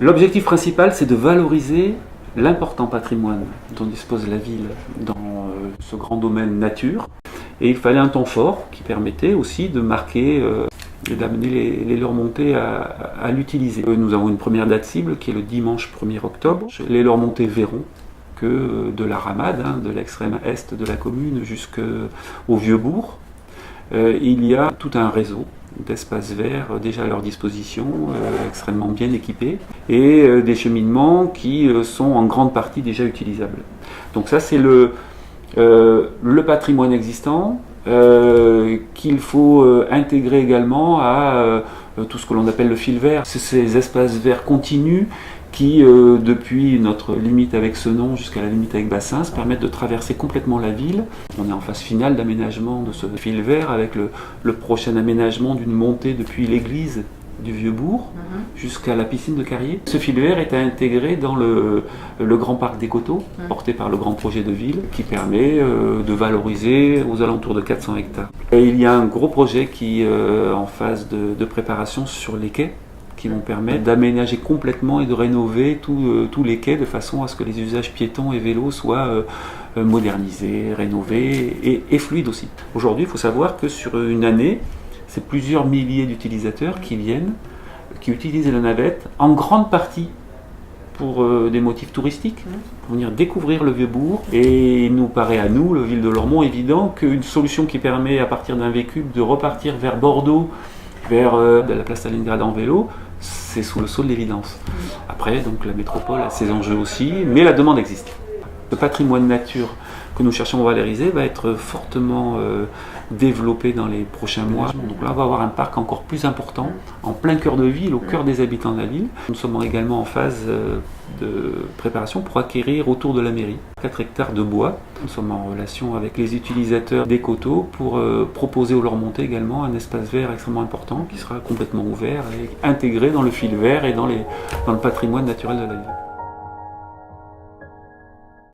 L'objectif principal, c'est de valoriser l'important patrimoine dont dispose la ville dans ce grand domaine nature. Et il fallait un temps fort qui permettait aussi de marquer et d'amener les Leurs-Montées à l'utiliser. Nous avons une première date cible qui est le dimanche 1er octobre. Les Leurs-Montées verront que de la Ramade, de l'extrême est de la commune jusqu'au Vieux-Bourg, il y a tout un réseau d'espaces verts déjà à leur disposition, extrêmement bien équipés, et des cheminements qui sont en grande partie déjà utilisables. Donc ça c'est le patrimoine existant qu'il faut intégrer également à tout ce que l'on appelle le fil vert. C'est ces espaces verts continus qui, depuis notre limite avec Senon jusqu'à la limite avec Bassins, permettent de traverser complètement la ville. On est en phase finale d'aménagement de ce fil vert avec le prochain aménagement d'une montée depuis l'église du Vieux-Bourg jusqu'à la piscine de Carrier. Ce fil vert est intégré dans le grand parc des Coteaux, porté par le grand projet de ville, qui permet de valoriser aux alentours de 400 hectares. Et il y a un gros projet qui est en phase de préparation sur les quais, qui vont permettre d'aménager complètement et de rénover tous les quais de façon à ce que les usages piétons et vélos soient modernisés, rénovés et fluides aussi. Aujourd'hui, il faut savoir que sur une année, c'est plusieurs milliers d'utilisateurs qui viennent, qui utilisent la navette en grande partie pour des motifs touristiques, pour venir découvrir le Vieux-Bourg. Et il nous paraît à nous, le Ville de Lormont, évident qu'une solution qui permet à partir d'un véhicule de repartir vers Bordeaux, vers la place Stalingrad en vélo, c'est sous le sceau de l'évidence. Après, donc la métropole a ses enjeux aussi, mais la demande existe. Le patrimoine nature que nous cherchons à valoriser va être fortement développé dans les prochains mois. Donc là, on va avoir un parc encore plus important, en plein cœur de ville, au cœur des habitants de la ville. Nous sommes également en phase de préparation pour acquérir autour de la mairie 4 hectares de bois. Nous sommes en relation avec les utilisateurs des Coteaux pour proposer aux Leurs-Montées également un espace vert extrêmement important qui sera complètement ouvert et intégré dans le fil vert et dans le patrimoine naturel de la ville.